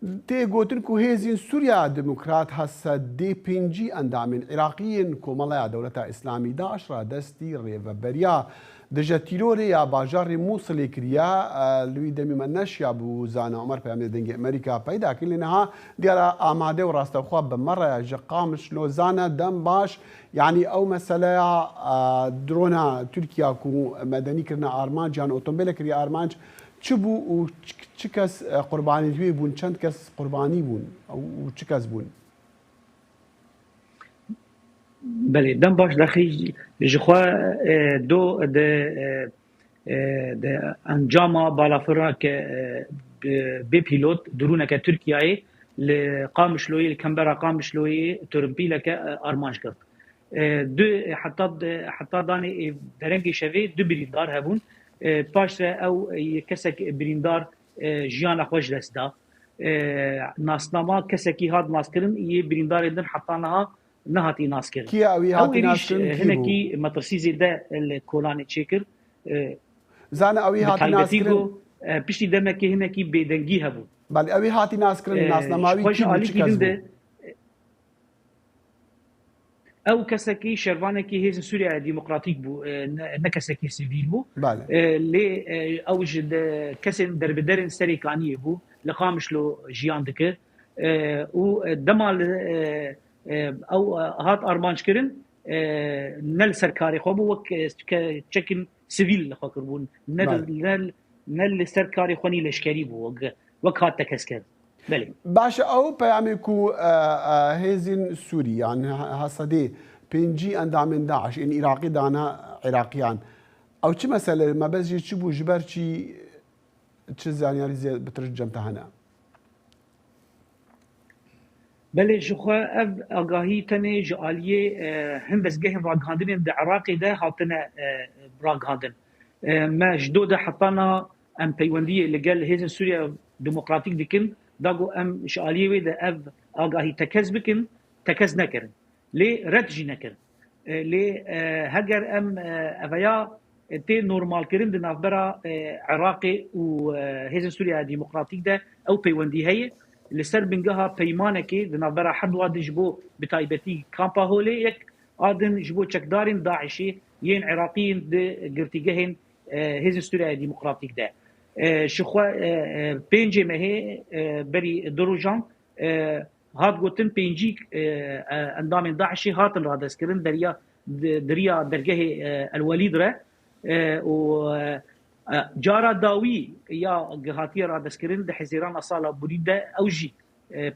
تي قوتنكو هيزين سوريا ديمقراط هسا دي بينجي اندامين عراقيين كومالا دولة اسلامي داعش را دستي ريفبريا دجا تيروري يا باجار موصل كريا لوي دمي منش يا ابو زانا عمر بيعمل دنج امريكا بايدا كل لانها ديال اماده وراست خواب بمره جقامش لو زانا دم باش يعني او مثلا درونا تركيا كو مدني كرنا ارمانجان اوتومبيل كريا ارمانج چبو و چه کس قربانی توی بون چند کس قربانی بون و چه کس بون بله دم باش داخل جخوا دو ده انجام بالافرا که بی پیلوت درونه که ترکیه لقامشلوی الكامبرا قامشلوی ترمبيلا كارمانج کرد دو حتی دانی درنگی شوی دو بریندار هبون پاش او کسک بریندار جیان خوش دست دا ناسنامه کسکی هاد ناس کرن یه بریندار دن حتی نهاتی ناس کرن کی اوی هاتی ناس کرن هنکی مترسیزی ده الکولانی چیکر زان اوی هاتی ناس کرن پشتی دمکی هنکی بیدنگی هبون بله اوی هاتی ناس کرن ناسنامه کی بود چیکاز بود او کسکی شروانه کی هیز سوریا دموکراتیک بو نه کسکی سیویل بو لی اوج کسن دربدرن سریکانی بو لقامش لو جیان دکه و دمال او هات ارمانج کرن نل سرکاری خو بو چکن سیویل خو کربون نل سرکاری خونی لشکری بو وک هات تکسکر بله باش او پیامکو هزین سوری يعني هصدي بينجي اندامن داعش ان عراقي دانا عراقيان او چه مساله ما بس چی بو جبر چی چه زانياري زي بترجم تهنا بله جخوا اف اگاهی تنه جالیه هم بس گه راگاندن د عراقي ده هاتنه راگاندن ما جدود حطنا ام پیوندی لگل هزن سوریا دموکراتیک دکن داغو ام شالیه وی ده اف اگاهی تکز بکن تکز نکرن لی رد جی نکرن لی هگر ام اویا تی نورمال کرن ده نافبرا عراقي و هزن سوريا ديمقراطيك ده او پیوندی هي لسر بنجها پیمانه که ده نافبرا حد واد جبو بتایبتی کامپا هولی یک آدن جبو چکدارین داعشی ين عراقيين ده قرتيجهن هزن سوريا ديمقراطيك ده شخوا بينجي مهي بري دروجان هات قوتن بينجيك اندام داعشي هات الرادس كرن دريا درجه الوليد ره و جارا داوي يا جهاتي رادس كرن ده حزيران اصاله بريده اوجي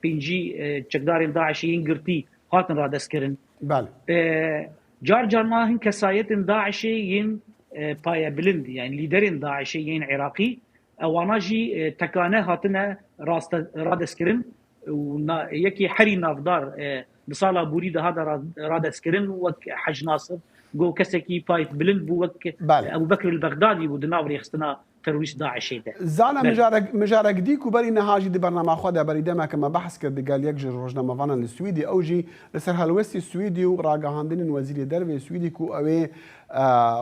بينجي چقدار داعشي ينقرتي هات رادس كرن بله جار ما هن كسايت داعشي ين بايا بلند يعني ليدرين داعشي ين عراقي وانا جي تكانه هاتنا رادس كرن ويكي حري نافدار بصاله بريده هذا رادس كرن وك حج ناصر جو كسكي بايت بلند بو وك ابو بكر البغدادي ودناوري خستنا ترويش داعشي ده زانا مجارك ديكو بري نهاجي دي برنامج خدا بري دما كما بحث كرد قال يكجر روجنا مفانا السويدي اوجي لسر هالوستي السويدي وراغا هاندين وزير دربي السويدي كو اوي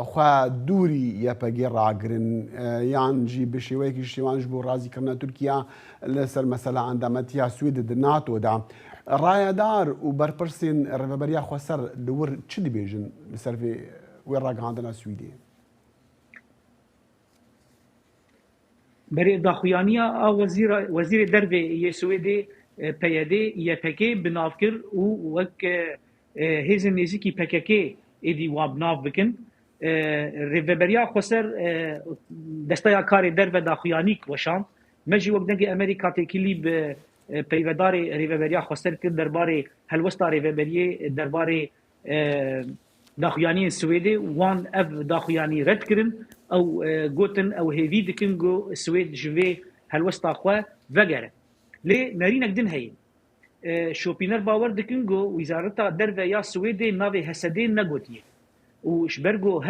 خوا دوري يا باقي راغرن يانجي بشويكي شيوانج بو رازي كرنا تركيا لسر مثلا عندما تيا سويد الناتو دا رايا دار وبربرسين الربابريا خسر دور تشدي بيجن لسر في وين راغا عندنا السويدي بري داخويانيا وزير دربي يسويدي بيادي يبكي بنافكر وك هيزن نيزيكي بككي ايدي وابناف بكن ريفبريا خسر دستايا كاري دربي داخويانيك وشان مجي وقت نجي امريكا تكلي بيوداري ريفبريا خسر كن درباري هلوستا ريفبريا درباري داخوياني السويدي وان اف داخوياني رد كرن او جوتن او هيفي دكنجو السويد جوي هالوسط اخوا فجر لي نارينك دين هي شوبينر باور دكنجو وزارة دربه يا سويدي نافي هسدين نغوتيه وشبرغو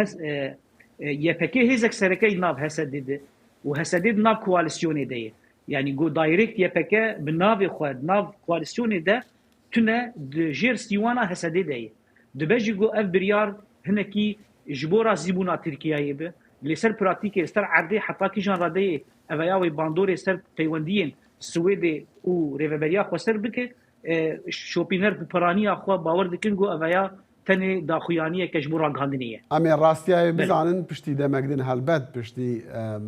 يبكي هزك سركي ناف هسدد وهسدد ناف كواليسيوني دي يعني جو دايركت يبكي بنافي خود ناف كواليسيوني ده تنا جير سيوانا هسدد دي دبجي جو اف بريار هنكي جبورا زيبونا تركيا به لسر براتيكي لسر عردي حتى كي جان رادي افياوي باندوري سر بيونديين سويدي و ريفابريا خسر بك شوبينر برانيا خو باور دكنجو افيا تنه داخویانیه کجبورا گاندنیه. امی راستیای بزنن پشتی دمگدن هلبت پشتی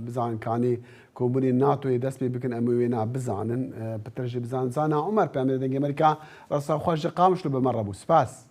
بزنن کانی کوبونی ناتو دست بکن اموینا بزنن بترجی بزنن زانا عمر پیامده دنگ امریکا راستا خوش قامش لو بمره بو سپاس.